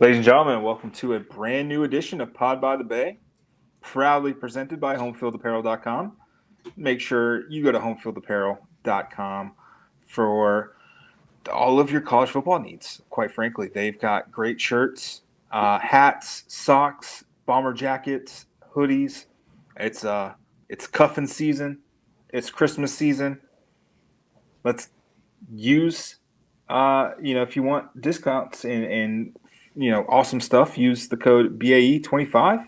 Ladies and gentlemen, welcome to a brand new edition of Pod by the BAE, proudly presented by HomefieldApparel.com. Make sure you go to HomefieldApparel.com for all of your college football needs. Quite frankly, they've got great shirts, hats, socks, bomber jackets, hoodies. It's cuffing season. It's Christmas season. Let's use, if you want discounts and awesome stuff, use the code BAE25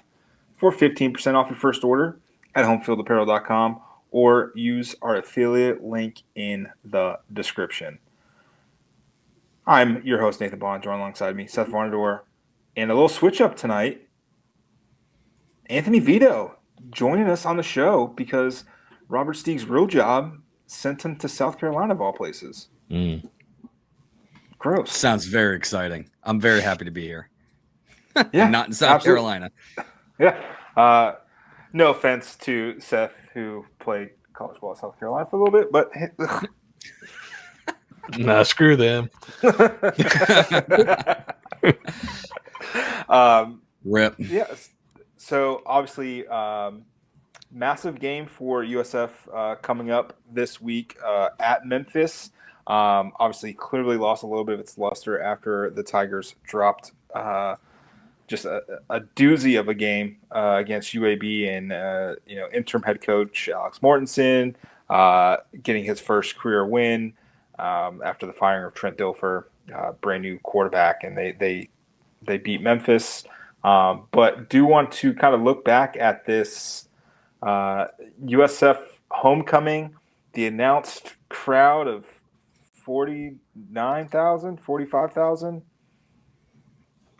for 15% off your first order at HomefieldApparel.com or use our affiliate link in the description. I'm your host, Nathan Bond, joined alongside me, Seth Varnadore, and a little switch up tonight, Anthony Vito joining us on the show because Robert Steig's real job sent him to South Carolina of all places. Gross. Sounds very exciting. I'm very happy to be here. Yeah, not in South Carolina. Yeah. No offense to Seth, who played college ball in South Carolina for a little bit, but nah, screw them. Rip. Yes. So obviously, massive game for USF coming up this week at Memphis. Obviously, clearly lost a little bit of its luster after the Tigers dropped just a doozy of a game against UAB and interim head coach Alex Mortensen getting his first career win after the firing of Trent Dilfer, brand new quarterback, and they beat Memphis. But do want to kind of look back at this USF homecoming, the announced crowd of 49,000, 45,000.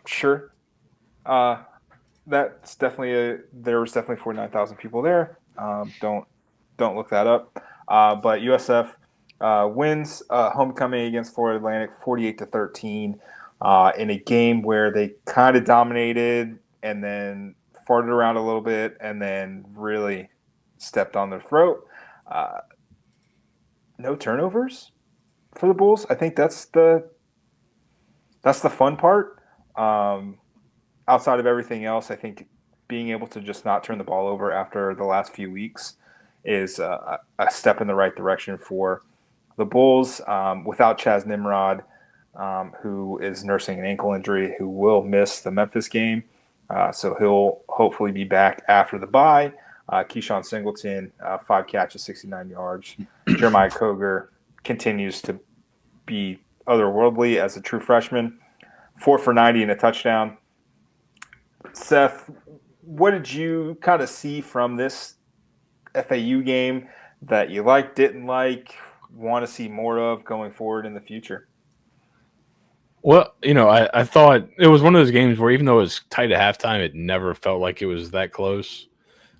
Sure. That's definitely there was definitely 49,000 people there. Don't look that up. But USF wins homecoming against Florida Atlantic 48-13 in a game where they kind of dominated and then farted around a little bit and then really stepped on their throat. No turnovers for the Bulls. I think that's the fun part. Outside of everything else, I think being able to just not turn the ball over after the last few weeks is a step in the right direction for the Bulls. Without Chaz Nimrod, who is nursing an ankle injury, who will miss the Memphis game. So he'll hopefully be back after the bye. Keyshawn Singleton, 5 catches, 69 yards. Jeremiah Koger continues to be otherworldly as a true freshman. 4 for 90 and a touchdown. Seth, what did you kind of see from this FAU game that you liked, didn't like, want to see more of going forward in the future? Well, I thought it was one of those games where even though it was tight at halftime, it never felt like it was that close.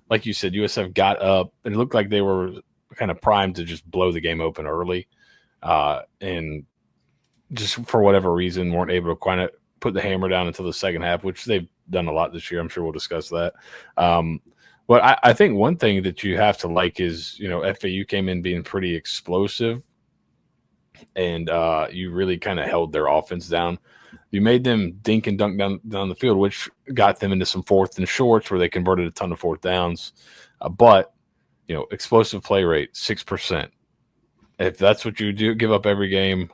Like you said, USF got up, and it looked like they were kind of primed to just blow the game open early. And just for whatever reason, weren't able to kind of put the hammer down until the second half, which they've done a lot this year. I'm sure we'll discuss that. But I think one thing that you have to like is, FAU came in being pretty explosive, and you really kind of held their offense down. You made them dink and dunk down the field, which got them into some fourth and shorts where they converted a ton of fourth downs. But, explosive play rate, 6%. If that's what you do, give up every game,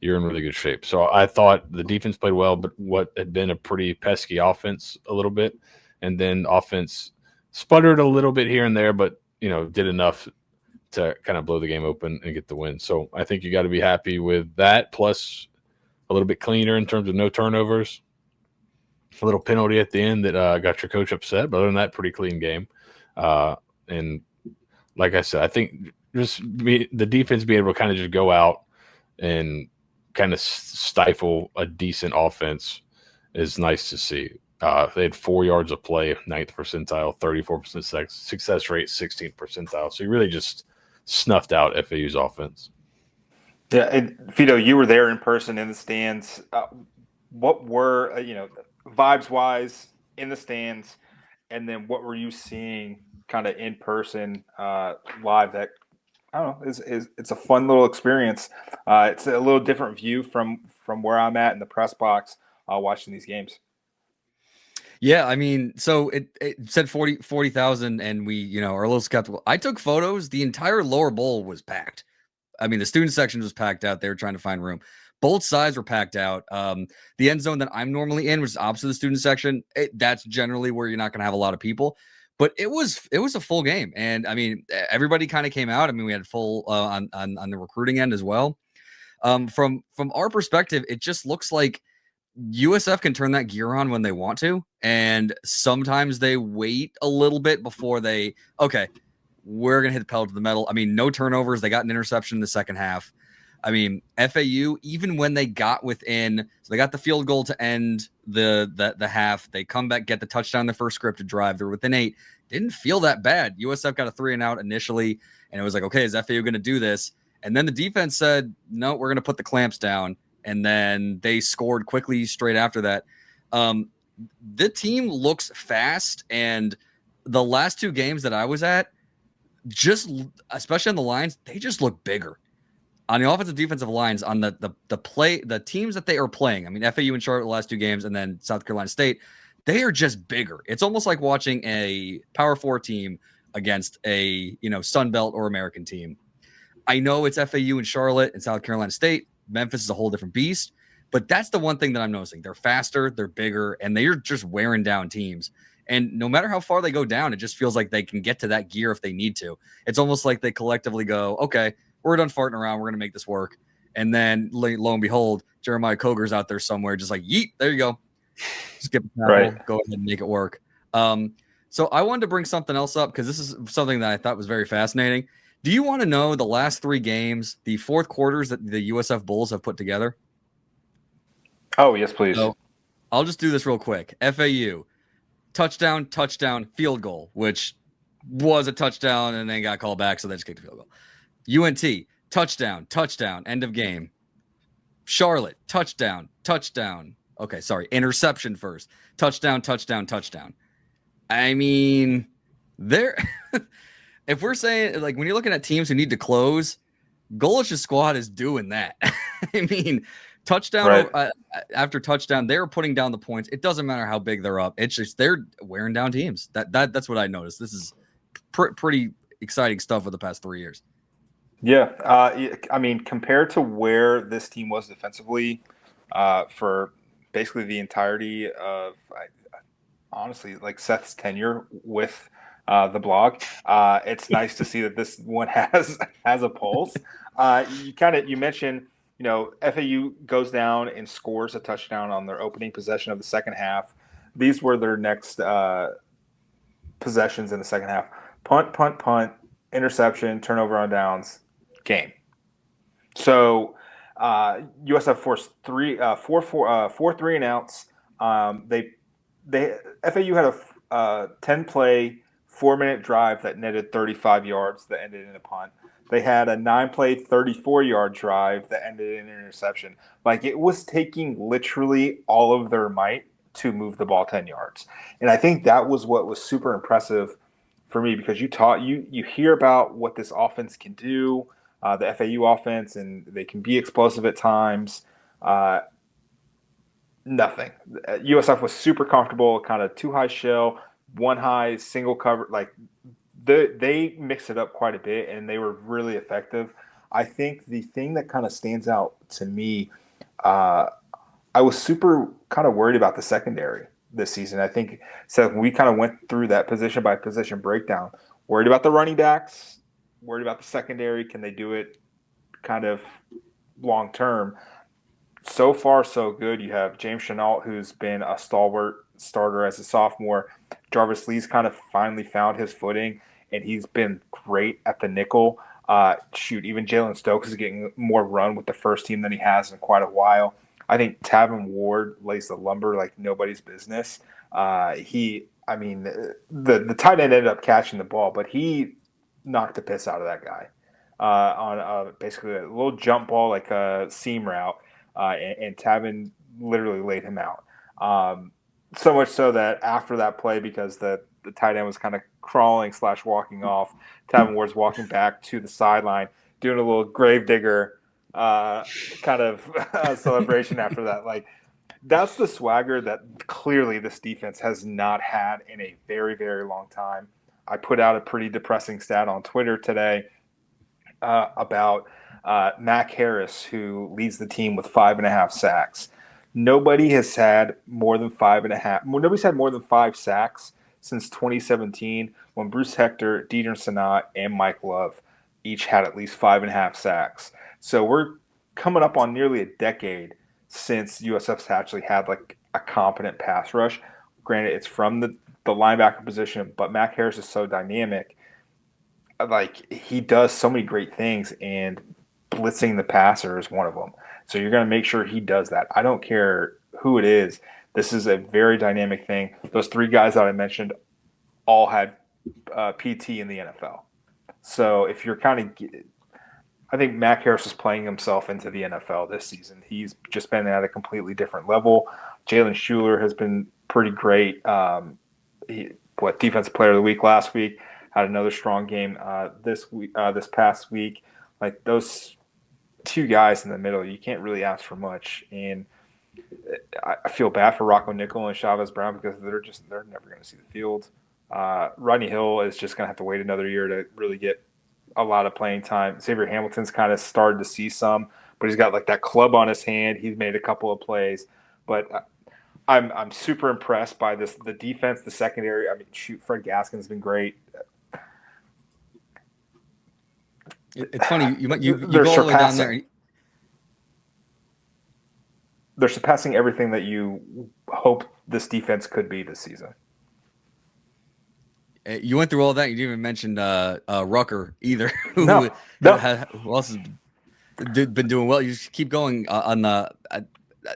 you're in really good shape. So I thought the defense played well, but what had been a pretty pesky offense a little bit, and then offense sputtered a little bit here and there, but, did enough to kind of blow the game open and get the win. So I think you got to be happy with that, plus a little bit cleaner in terms of no turnovers, a little penalty at the end that got your coach upset, but other than that, pretty clean game. And like I said, I think just the defense being able to kind of just go out and kind of stifle a decent offense is nice to see. They had 4 yards of play, 9th percentile, 34% success rate, 16th percentile. So you really just snuffed out FAU's offense. Yeah, and Vito, you were there in person in the stands. What were, vibes-wise in the stands, and then what were you seeing kind of in person live that, I don't know, it's a fun little experience. It's a little different view from where I'm at in the press box. watching these games. Yeah, I mean, so it said 40,000, and we, are a little skeptical. I took photos. The entire lower bowl was packed. I mean, the student section was packed out. They were trying to find room. Both sides were packed out. The end zone that I'm normally in, which is opposite the student section, that's generally where you're not going to have a lot of people. But it was a full game, and I mean, everybody kind of came out. I mean, we had full on the recruiting end as well. From our perspective, it just looks like USF can turn that gear on when they want to, and sometimes they wait a little bit before we're going to hit the pedal to the metal. I mean, no turnovers. They got an interception in the second half. I mean, FAU, even when they got within, so they got the field goal to end the half. They come back, get the touchdown, the first scripted drive. They're within 8. Didn't feel that bad. USF got a 3-and-out initially, and it was like, okay, is FAU going to do this? And then the defense said, no, we're going to put the clamps down. And then they scored quickly straight after that. The team looks fast, and the last 2 games that I was at, just especially on the lines, they just look bigger. On the offensive defensive lines, on the teams that they are playing. I mean, FAU and Charlotte the last 2 games, and then South Carolina State, they are just bigger. It's almost like watching a Power 4 team against a Sun Belt or American team. I know it's FAU and Charlotte and South Carolina State. Memphis is a whole different beast, but that's the one thing that I'm noticing. They're faster, they're bigger, and they're just wearing down teams. And no matter how far they go down, it just feels like they can get to that gear if they need to. It's almost like they collectively go, okay, we're done farting around. We're going to make this work. And then lo and behold, Jeremiah Coger's out there somewhere just like, yeet, there you go. Skip a tackle, Right. Go ahead and make it work. So I wanted to bring something else up because this is something that I thought was very fascinating. Do you want to know the last 3 games, the fourth quarters that the USF Bulls have put together? Oh, yes, please. So I'll just do this real quick. FAU, touchdown, field goal, which was a touchdown and then got called back, so they just kicked the field goal. UNT, touchdown, end of game. Charlotte, touchdown. Okay, sorry, interception first. Touchdown. I mean, there. If we're saying, like, when you're looking at teams who need to close, Golish's squad is doing that. I mean, touchdown after touchdown, they're putting down the points. It doesn't matter how big they're up. It's just they're wearing down teams. That's what I noticed. This is pretty exciting stuff for the past 3 years. Yeah. I mean, compared to where this team was defensively for basically the entirety of, honestly, like Seth's tenure with the blog, it's nice to see that this one has a pulse. You mentioned, FAU goes down and scores a touchdown on their opening possession of the second half. These were their next possessions in the second half: punt, interception, turnover on downs, game. So USF forced 4 3-and-outs. FAU had a 10-play, 4-minute drive that netted 35 yards that ended in a punt. They had a 9-play, 34-yard drive that ended in an interception. Like, it was taking literally all of their might to move the ball 10 yards. And I think that was what was super impressive for me, because you hear about what this offense can do, the FAU offense, and they can be explosive at times. Nothing. USF was super comfortable, kind of 2 high shell, 1 high single cover. Like, they mixed it up quite a bit, and they were really effective. I think the thing that kind of stands out to me, I was super kind of worried about the secondary this season. I think, Seth, we kind of went through that position by position breakdown. Worried about the running backs, worried about the secondary. Can they do it kind of long term? So far, so good. You have James Chenault, who's been a stalwart starter as a sophomore. Jarvis Lee's kind of finally found his footing, and he's been great at the nickel. Even Jalen Stokes is getting more run with the first team than he has in quite a while. I think Tavin Ward lays the lumber like nobody's business. The tight end ended up catching the ball, but he knocked the piss out of that guy on basically a little jump ball, like a seam route, and Tavin literally laid him out. So much so that after that play, because the tight end was kind of crawling / walking off, Tavin Ward's walking back to the sideline, doing a little gravedigger kind of celebration after that. Like, That's the swagger that clearly this defense has not had in a very, very long time. I put out a pretty depressing stat on Twitter today about Mac Harris, who leads the team with 5.5 sacks. Nobody has had more than 5.5. Nobody's had more than 5 sacks since 2017, when Bruce Hector, Dieter Sanat, and Mike Love each had at least 5.5 sacks. So we're coming up on nearly a decade since USF's actually had like a competent pass rush. Granted, it's from the linebacker position, but Mac Harris is so dynamic. Like, he does so many great things, and blitzing the passer is one of them. So you're going to make sure he does that. I don't care who it is. This is a very dynamic thing. Those 3 guys that I mentioned all had PT in the NFL. So if you're I think Mac Harris is playing himself into the NFL this season. He's just been at a completely different level. Jalen Shuler has been pretty great. Defensive Player of the Week last week. Had another strong game this past week. Like, those 2 guys in the middle, you can't really ask for much. And I feel bad for Rocco Nickel and Chavez Brown, because they're never going to see the field. Rodney Hill is just going to have to wait another year to really get a lot of playing time. Xavier Hamilton's kind of started to see some, but he's got like that club on his hand. He's made a couple of plays, but I'm super impressed by the defense, the secondary. I mean, shoot, Fred Gaskin's been great. It's funny you go all the way down there. They're surpassing everything that you hope this defense could be this season. You went through all that. You didn't even mention Rucker either. Who else has been doing well? You just keep going on the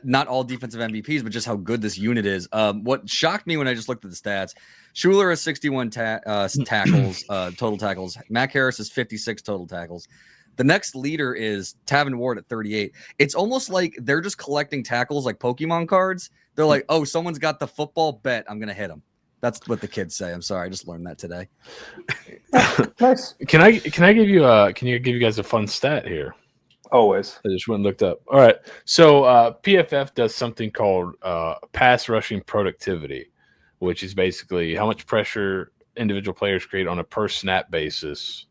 not all defensive MVPs, but just how good this unit is. What shocked me when I just looked at the stats: Shuler has 61 tackles, total tackles. Mac Harris has 56 total tackles. The next leader is Tavin Ward at 38. It's almost like they're just collecting tackles like Pokemon cards. They're like, oh, someone's got the football, bet I'm going to hit him. That's what the kids say. I'm sorry. I just learned that today. Nice. Can I give you guys a fun stat here? Always. I just went and looked up. All right. So PFF does something called pass rushing productivity, which is basically how much pressure individual players create on a per snap basis.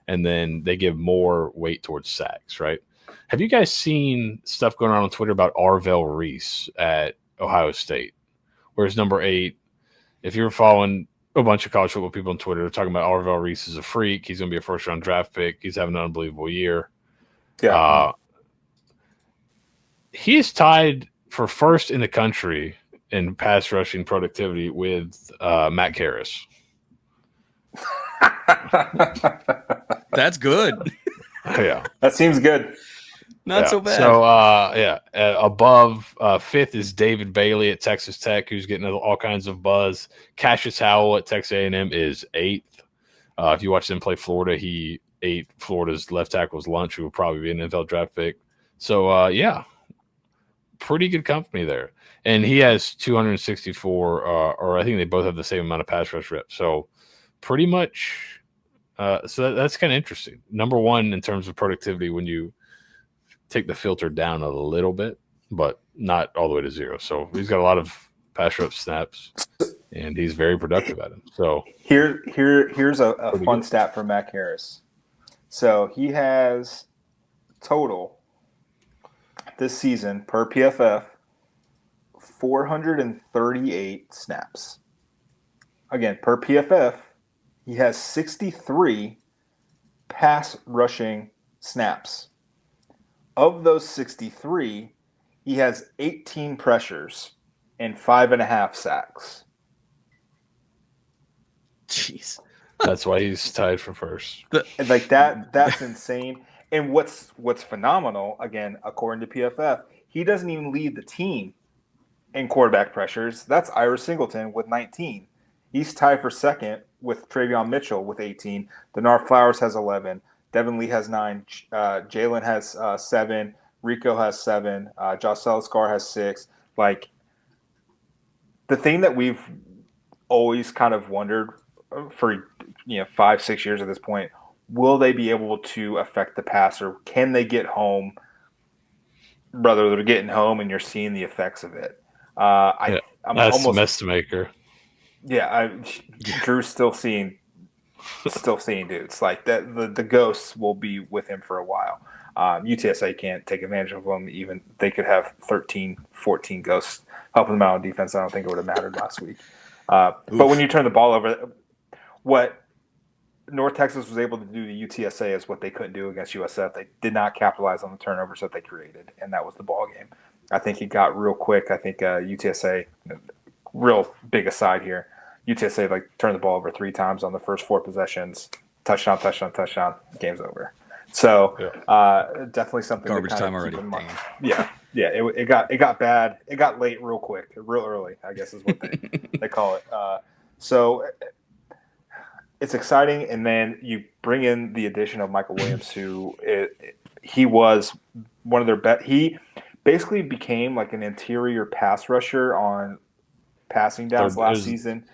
And then they give more weight towards sacks, right? Have you guys seen stuff going on Twitter about Arvell Reese at Ohio State? Whereas number 8, if you're following a bunch of college football people on Twitter, they're talking about Arvell Reese is a freak. He's going to be a first-round draft pick. He's having an unbelievable year. Yeah. He is tied for first in the country in pass rushing productivity with Matt Harris. That's good. Yeah, that seems good. Not so bad. So above 5th is David Bailey at Texas Tech, who's getting all kinds of buzz. Cassius Howell at Texas A&M is 8th. If you watch him play Florida, he ate Florida's left tackle's lunch, who will probably be an NFL draft pick. So pretty good company there. And he has 264, or I think they both have the same amount of pass rush reps. So pretty much. So that's kind of interesting. Number 1 in terms of productivity when you take the filter down a little bit, but not all the way to 0. So he's got a lot of pass rush snaps, and he's very productive at it. So here's a fun stat for Mac Harris. So he has total this season per PFF 438 snaps. Again, per PFF. He has 63 pass rushing snaps. Of those 63, he has 18 pressures and 5.5 sacks. Jeez. that's why he's tied for first. Like that's insane. And what's phenomenal, again, according to PFF, he doesn't even lead the team in quarterback pressures. That's Ira Singleton with 19. He's tied for second with Travion Mitchell with 18. Denard Flowers has 11. Devin Lee has 9. Jalen has 7. Rico has 7. Josh Scar has 6. Like, the thing that we've always kind of wondered for 5-6 years at this point, will they be able to affect the passer? Can they get home? brother, they're getting home and you're seeing the effects of it. Yeah, I'm that's almost mess to maker. yeah. Drew's still seeing dudes like that. The ghosts will be with him for a while. UTSA can't take advantage of them. Even they could have 13, 14 ghosts helping them out on defense. I don't think it would have mattered last week. But when you turn the ball over, what North Texas was able to do to UTSA is what they couldn't do against USF. They did not capitalize on the turnovers that they created, and that was the ball game. I think it got real quick. I think UTSA, real big aside here, UTSA like turned the ball over 3 times on the first 4 possessions, touchdown, touchdown, touchdown, game's over. So definitely something Garbage to time keep already. in mind. Yeah. It got bad. It got late real quick, real early, I guess is what they call it. So it's exciting, and then you bring in the addition of Michael Williams, who he was one of their best. He basically became like an interior pass rusher on passing downs last season.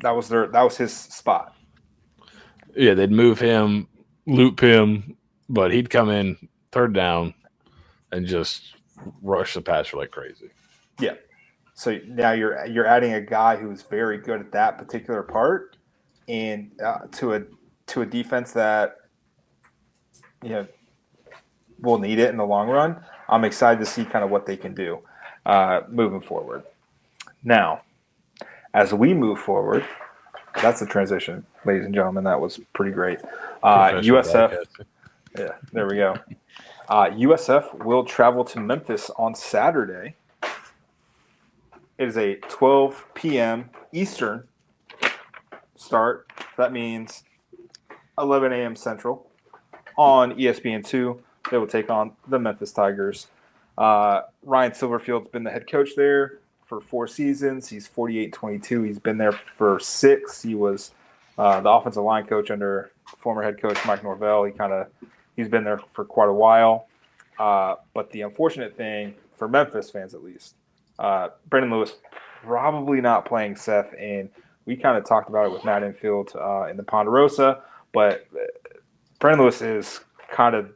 That was his spot. Yeah, they'd move him, loop him, but he'd come in third down and just rush the passer like crazy. Yeah. So now you're adding a guy who's very good at that particular part, and to a defense that will need it in the long run. I'm excited to see kind of what they can do moving forward. Now, as we move forward, that's the transition, ladies and gentlemen. That was pretty great. USF, yeah, there we go. USF will travel to Memphis on Saturday. It is a 12 p.m. Eastern start. That means 11 a.m. Central on ESPN2. They will take on the Memphis Tigers. Ryan Silverfield's been the head coach there for 4 seasons. He's 48-22. He's been there for 6. He was the offensive line coach under former head coach Mike Norvell. He's been there for quite a while. But the unfortunate thing for Memphis fans, at least, Brandon Lewis probably not playing Seth, and we kind of talked about it with Matt Infield in the Ponderosa, but Brandon Lewis is kind of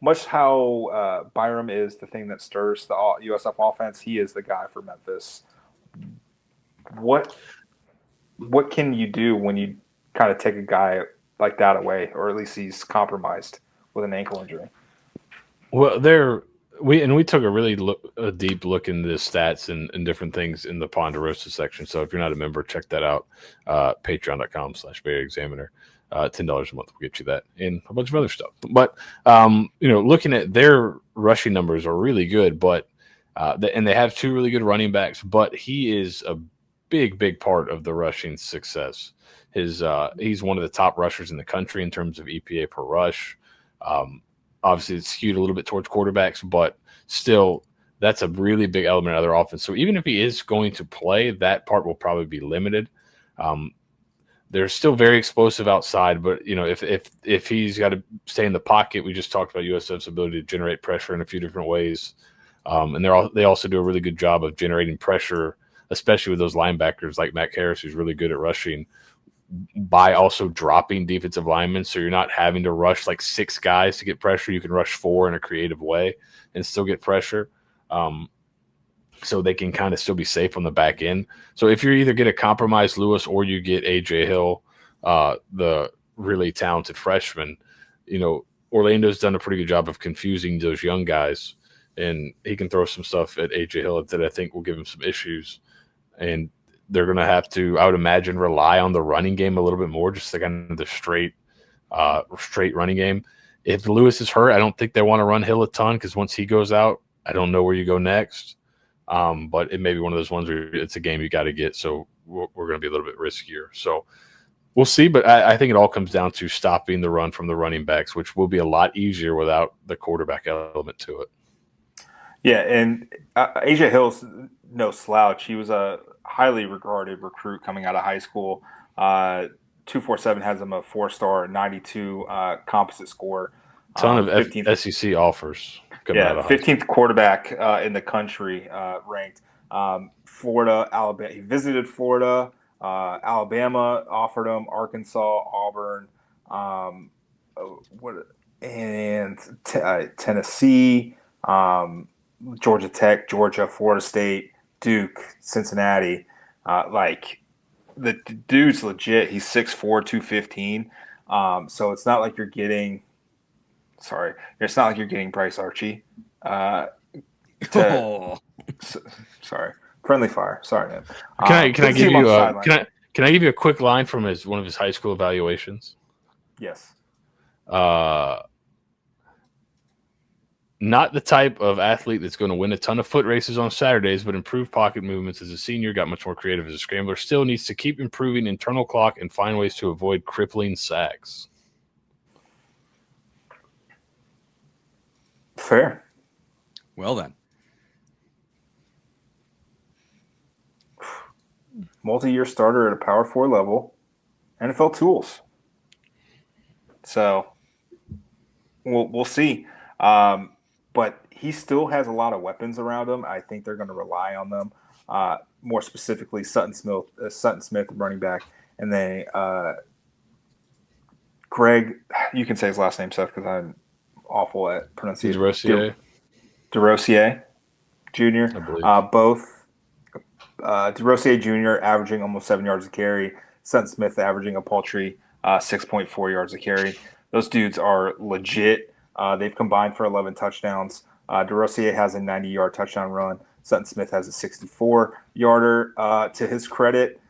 much how Byram is the thing that stirs the USF offense. He is the guy for Memphis. What can you do when you kind of take a guy like that away, or at least he's compromised with an ankle injury? Well, we took a deep look into the stats and different things in the Ponderosa section. So if you're not a member, check that out. Patreon.com/Bay Examiner. $10 a month will get you that and a bunch of other stuff. But looking at their rushing numbers are really good. But and they have 2 really good running backs. But he is a big part of the rushing success. He's one of the top rushers in the country in terms of EPA per rush. Obviously, it's skewed a little bit towards quarterbacks, but still, that's a really big element of their offense. So even if he is going to play, that part will probably be limited. They're still very explosive outside, but if he's got to stay in the pocket, we just talked about USF's ability to generate pressure in a few different ways, and they also do a really good job of generating pressure, especially with those linebackers like Mac Harris, who's really good at rushing, by also dropping defensive linemen. So you're not having to rush like 6 guys to get pressure. You can rush 4 in a creative way and still get pressure. So they can kind of still be safe on the back end. So if you either get a compromised Lewis or you get AJ Hill, the really talented freshman, Orlando's done a pretty good job of confusing those young guys, and he can throw some stuff at AJ Hill that I think will give him some issues. And they're going to have to, I would imagine, rely on the running game a little bit more, just like kind of the straight running game. If Lewis is hurt, I don't think they want to run Hill a ton, because once he goes out, I don't know where you go next. But it may be one of those ones where it's a game you got to get, so we're going to be a little bit riskier. So we'll see, but I think it all comes down to stopping the run from the running backs, which will be a lot easier without the quarterback element to it. Yeah, and AJ Hill's no slouch. He was a highly regarded recruit coming out of high school. 247 has him a 4-star, 92 composite score. Ton of SEC offers. Yeah, 15th quarterback in the country ranked. Florida, Alabama. He visited Florida. Alabama offered him. Arkansas, Auburn. and Tennessee, Georgia Tech, Georgia, Florida State, Duke, Cincinnati. Like the dude's legit. He's 6'4", 215. So it's not like you're getting. Sorry, it's not like you're getting Bryce Archie. Oh. Sorry, friendly fire. Sorry, man. Can I give you a quick line from one of his high school evaluations? Yes. Not the type of athlete that's going to win a ton of foot races on Saturdays, but improve pocket movements as a senior, got much more creative as a scrambler, still needs to keep improving internal clock and find ways to avoid crippling sacks. Fair. Well then. Multi-year starter at a Power 4 level, NFL tools. So we'll see. But he still has a lot of weapons around him. I think they're going to rely on them. More specifically, Sutton Smith, running back, and then Greg. You can say his last name, Seth, because I'm awful at pronunciation. DeRosier Jr. I believe. Both DeRosier Jr. averaging almost 7 yards a carry. Sutton Smith averaging a paltry 6.4 yards a carry. Those dudes are legit. They've combined for 11 touchdowns. DeRosier has a 90-yard touchdown run. Sutton Smith has a 64-yarder. To his credit,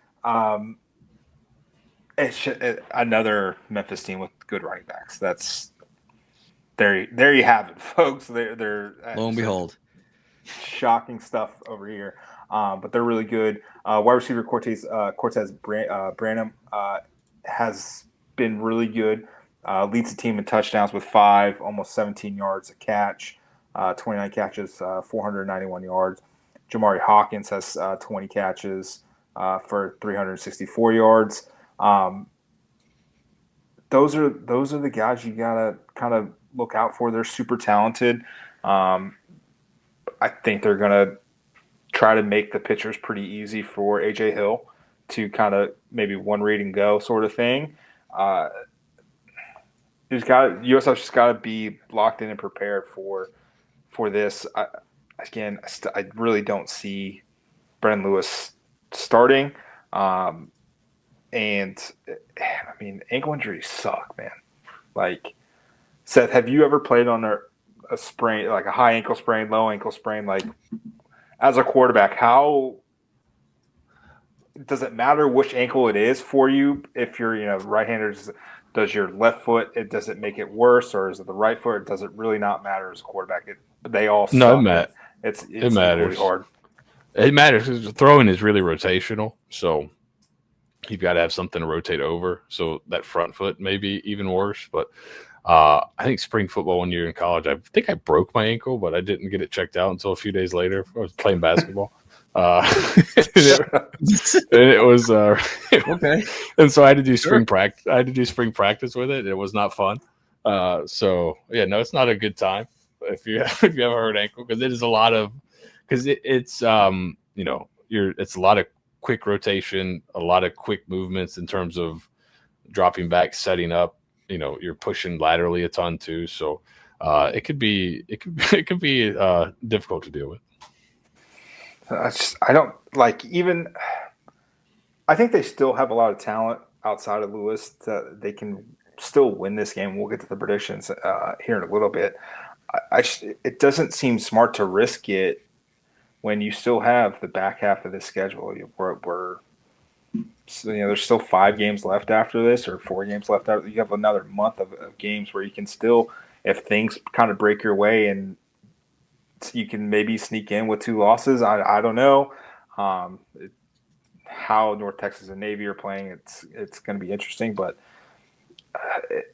another Memphis team with good running backs. That's there you have it, folks. They're Lo and behold, shocking stuff over here. But they're really good. Wide receiver Cortez Branham has been really good. Leads the team in touchdowns with 5, almost 17 yards a catch, 29 catches, 491 yards. Jamari Hawkins has 20 catches for 364 yards. Those are the guys you gotta kind of look out for. They're super talented. I think they're gonna try to make the pitchers pretty easy for AJ Hill to kind of maybe one read and go sort of thing. USF's just got to be locked in and prepared for this. I really don't see Brendan Lewis starting. And I mean, ankle injuries suck, man. Like, Seth, have you ever played on a sprain, like a high ankle sprain, low ankle sprain? Like, as a quarterback, how does it matter which ankle it is for you? If you're, right-hander, does your left foot, does it make it worse, or is it the right foot? Does it really not matter as a quarterback? They all suck. No, it matters. Really hard. It matters because throwing is really rotational, so you've got to have something to rotate over. So that front foot may be even worse. But I think spring football one year in college, I think I broke my ankle, but I didn't get it checked out until a few days later. I was playing basketball. It was okay. And so I had to do spring practice. I had to do spring practice with it. It was not fun. So yeah, no, it's not a good time if you have a hurt ankle, because it is a lot of it's a lot of quick rotation, a lot of quick movements in terms of dropping back, setting up. You're pushing laterally a ton too, so it could be difficult to deal with. I don't like even. I think they still have a lot of talent outside of Lewis that they can still win this game. We'll get to the predictions here in a little bit. It doesn't seem smart to risk it when you still have the back half of the schedule. There's still 5 games left after this, or 4 games left after. You have another month of games where you can still, if things kind of break your way, and you can maybe sneak in with 2 losses. I don't know how North Texas and Navy are playing. It's going to be interesting, but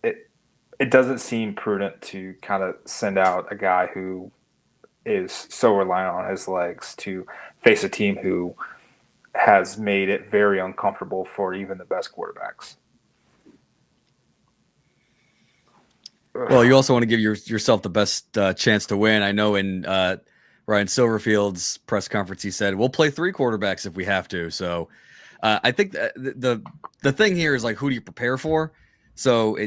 it doesn't seem prudent to kind of send out a guy who is so reliant on his legs to face a team who has made it very uncomfortable for even the best quarterbacks. Well, you also want to give yourself the best chance to win. I know in Ryan Silverfield's press conference, he said, we'll play 3 quarterbacks if we have to. So I think the thing here is, like, who do you prepare for? So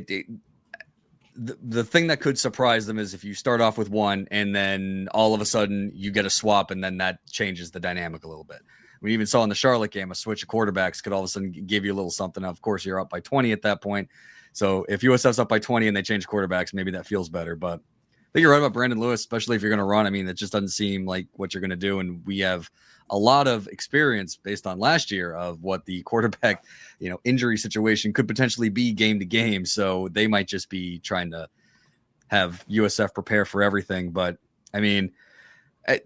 the thing that could surprise them is if you start off with one and then all of a sudden you get a swap and then that changes the dynamic a little bit. We even saw in the Charlotte game, a switch of quarterbacks could all of a sudden give you a little something. Of course, you're up by 20 at that point. So if USF's up by 20 and they change quarterbacks, maybe that feels better. But I think you're right about Brandon Lewis, especially if you're going to run. I mean, it just doesn't seem like what you're going to do. And we have a lot of experience based on last year of what the quarterback, injury situation could potentially be game to game. So they might just be trying to have USF prepare for everything. But I mean,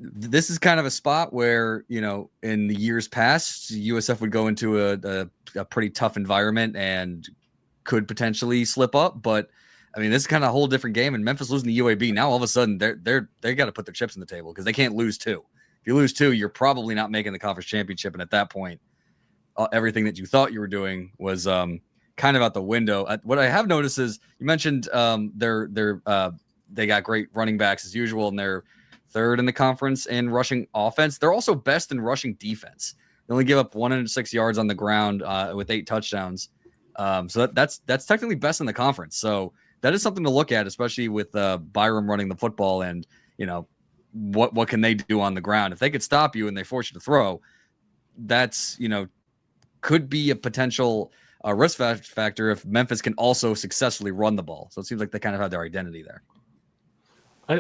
this is kind of a spot where, in the years past, USF would go into a pretty tough environment and could potentially slip up. But I mean, this is kind of a whole different game. And Memphis losing the UAB, now all of a sudden they got to put their chips on the table because they can't lose two. If you lose two, you're probably not making the conference championship. And at that point, everything that you thought you were doing was kind of out the window. What I have noticed is you mentioned they got great running backs as usual, and they're third in the conference in rushing offense. They're also best in rushing defense. They only give up 106 yards on the ground with 8 touchdowns. So that's technically best in the conference. So that is something to look at, especially with Byram running the football and, what can they do on the ground? If they could stop you and they force you to throw, that's, could be a potential risk factor if Memphis can also successfully run the ball. So it seems like they kind of have their identity there.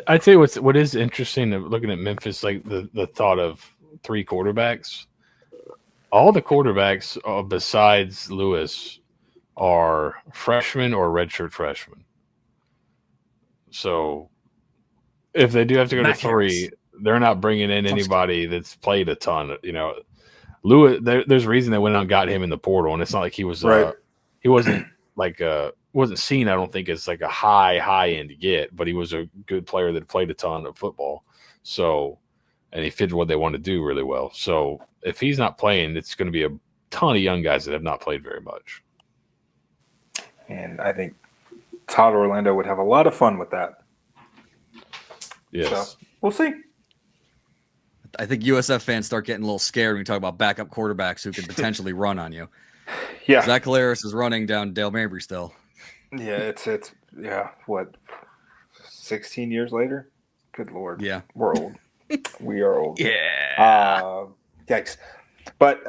I'd say what is interesting looking at Memphis, like the thought of 3 quarterbacks. All the quarterbacks besides Lewis are freshmen or redshirt freshmen. So if they do have to go to 3, they're not bringing in anybody that's played a ton. Lewis, there's a reason they went out and got him in the portal, and it's not like he was he wasn't like wasn't seen, I don't think, as like a high end get, but he was a good player that played a ton of football. So, and he fit what they want to do really well. So if he's not playing, it's going to be a ton of young guys that have not played very much. And I think Todd Orlando would have a lot of fun with that. Yes. So we'll see. I think USF fans start getting a little scared when we talk about backup quarterbacks who could potentially run on you. Yeah. Zach Caleris is running down Dale Mabry still. Yeah, it's what, 16 years later? Good Lord. Yeah. We're old. We are old. Yeah. Yikes. But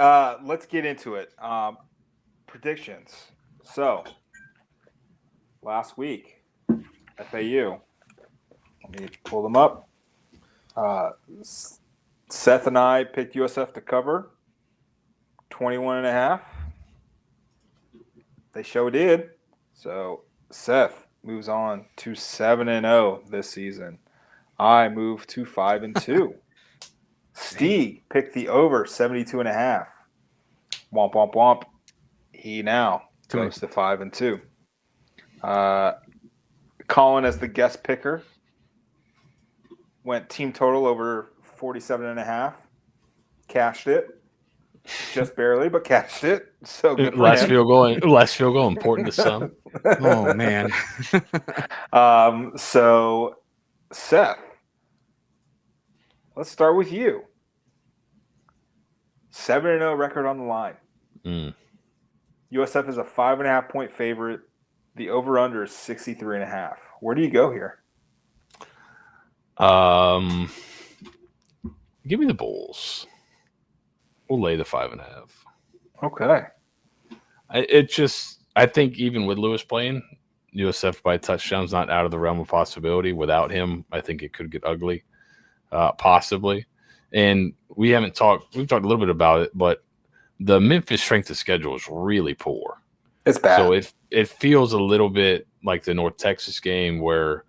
let's get into it. Predictions. So, last week, FAU. Let me pull them up. Seth and I picked USF to cover 21.5. They sure did. So Seth moves on to 7-0 this season. I move to 5-2. Steve picked the over 72.5. Womp womp womp. He now goes to 5-2. Colin, as the guest picker, went team total over 47.5. Cashed it. Just barely, but cashed it. So good for last him. Last field goal, important to some. Oh, man. So, Seth, let's start with you. 7-0 record on the line. USF is a 5.5 point favorite. The over/under is 63.5. Where do you go here? Give me the Bulls. We'll lay the 5.5. Okay. I think even with Lewis playing, USF by touchdowns not out of the realm of possibility. Without him, I think it could get ugly, possibly. And we've talked a little bit about it, but the Memphis strength of schedule is really poor. It's bad. So it feels a little bit like the North Texas game where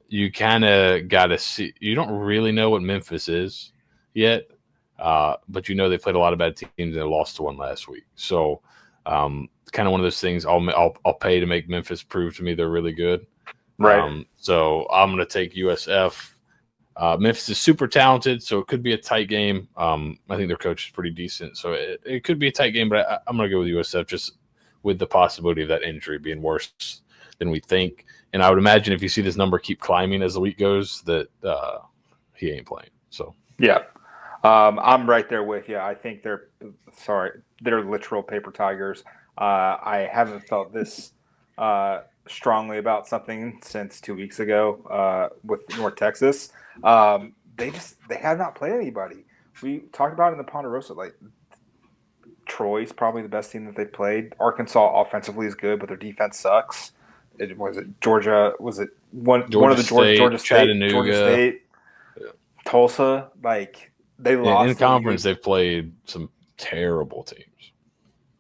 you kind of got to see – you don't really know what Memphis is yet, but they played a lot of bad teams and they lost to one last week. So kind of one of those things I'll pay to make Memphis prove to me they're really good. Right. So I'm going to take USF. Memphis is super talented, so it could be a tight game. I think their coach is pretty decent, so it could be a tight game, but I'm going to go with USF just with the possibility of that injury being worse than we think. And I would imagine if you see this number keep climbing as the week goes, that he ain't playing. So yeah, I'm right there with you. I think they're literal paper tigers. I haven't felt this strongly about something since 2 weeks ago with North Texas. They have not played anybody. We talked about it in the Ponderosa. Like Troy's probably the best team that they've played. Arkansas offensively is good, but their defense sucks. Was it Georgia? Was it one of the Georgia State, Chattanooga, Tulsa? Like they lost in to a conference. They've played some terrible teams.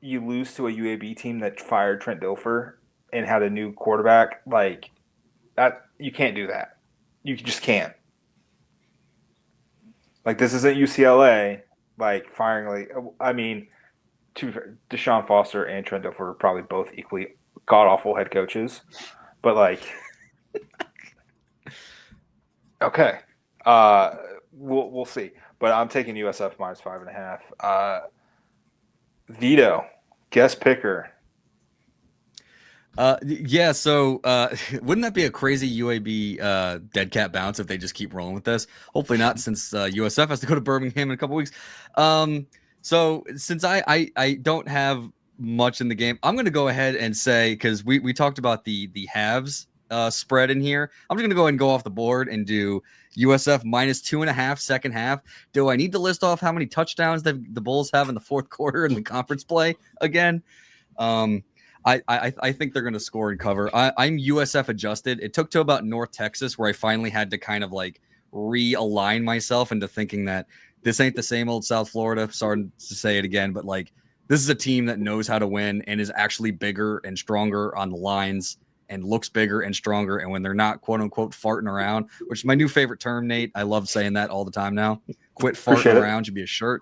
You lose to a UAB team that fired Trent Dilfer and had a new quarterback. Like that, you can't do that. You just can't. Like this isn't UCLA. Like firing, Deshaun Foster and Trent Dilfer are probably both equally god awful head coaches, but like, okay, we'll see. But I'm taking USF minus 5.5. Vito, guest picker. Yeah, so wouldn't that be a crazy UAB dead cat bounce if they just keep rolling with this? Hopefully not, since USF has to go to Birmingham in a couple weeks. So since I don't have much in the game, I'm going to go ahead and say, because we talked about the halves spread in here, I'm just going to go ahead and go off the board and do USF minus 2.5 second half. Do I need to list off how many touchdowns the Bulls have in the fourth quarter in the conference play again? I think they're going to score and cover. I'm USF adjusted. It took to about North Texas where I finally had to kind of like realign myself into thinking that this ain't the same old South Florida. Sorry to say it again, but like this is a team that knows how to win and is actually bigger and stronger on the lines and looks bigger and stronger. And when they're not quote unquote farting around, which is my new favorite term, Nate. I love saying that all the time now. Quit farting around should be a shirt.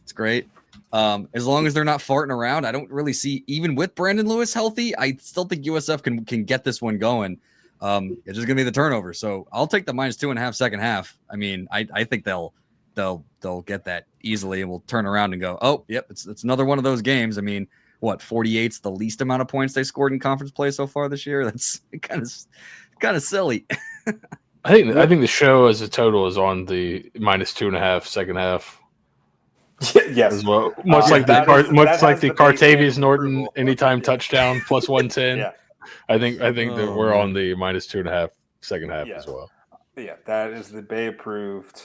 It's great. As long as they're not farting around, I don't really see, even with Brandon Lewis healthy, I still think USF can get this one going. It's just gonna be the turnover. So I'll take the minus 2.5 second half. I mean, I think they'll get that easily and we'll turn around and go, oh, yep, it's another one of those games. I mean, what, 48's the least amount of points they scored in conference play so far this year? That's kind of silly. I think the show as a total is on the minus 2.5 second half. Yes, as well. Much like the Cartavius Norton approval. anytime touchdown plus 110. Yeah, I think that we're on the minus 2.5 second half as well. Yeah, that is the BAE approved.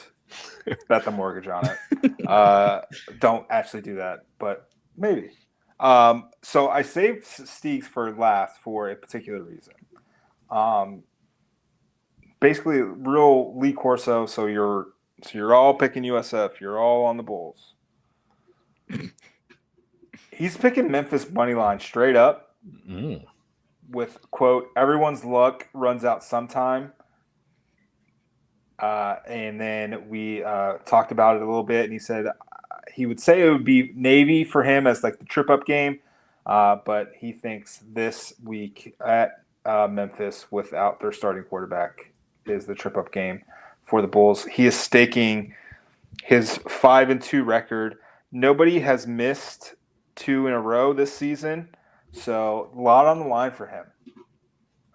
Bet the mortgage on it. Don't actually do that, but maybe. So I saved Steaks for last for a particular reason. Basically, real Lee Corso. So you're all picking USF. You're all on the Bulls. He's picking Memphis money line straight up with, quote, everyone's luck runs out sometime. And then we talked about it a little bit, and he said he would say it would be Navy for him as like the trip-up game, but he thinks this week at Memphis without their starting quarterback is the trip-up game for the Bulls. He is staking his 5-2 record. Nobody has missed 2 in a row this season, so a lot on the line for him.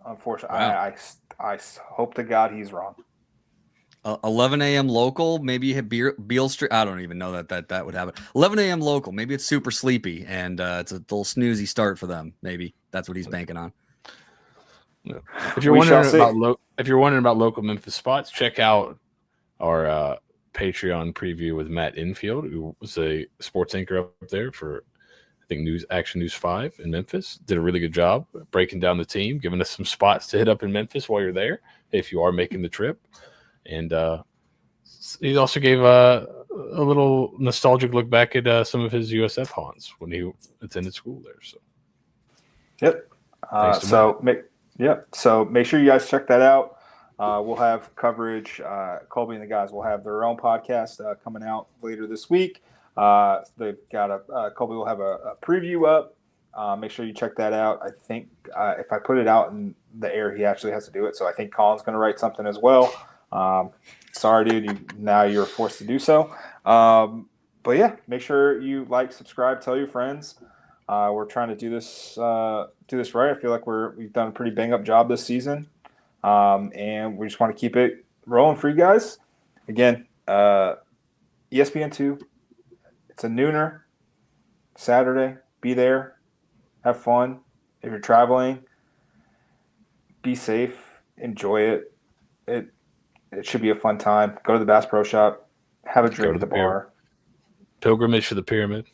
Unfortunately, wow. I hope to God he's wrong. 11 a.m. local, maybe hit Beale Street. I don't even know that would happen. 11 a.m. local, maybe it's super sleepy and it's a little snoozy start for them. Maybe that's what he's banking on. Yeah. If you're wondering about local Memphis spots, check out our Patreon preview with Matt Infield, who was a sports anchor up there for I think Action News 5 in Memphis. Did a really good job breaking down the team, giving us some spots to hit up in Memphis while you're there if you are making the trip. And he also gave a little nostalgic look back at some of his USF haunts when he attended school there. So, yep. So make sure you guys check that out. We'll have coverage. Colby and the guys will have their own podcast coming out later this week. They've got Colby will have a preview up. Make sure you check that out. I think if I put it out in the air, he actually has to do it. So I think Colin's going to write something as well. Sorry, dude. Now you're forced to do so. But yeah, make sure you like, subscribe, tell your friends. We're trying to do this right. I feel like we've done a pretty bang up job this season, and we just want to keep it rolling for you guys. Again, ESPN2. It's a nooner Saturday. Be there, have fun. If you're traveling, be safe, enjoy it. It should be a fun time. Go to the Bass Pro Shop, have a drink to at the the pier. bar. Pilgrimage to the pyramid.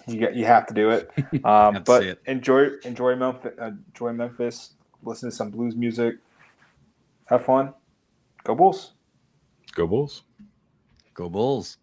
You have to do it. Have to see But it. enjoy Memphis. Listen to some blues music. Have fun. Go Bulls. Go Bulls. Go Bulls.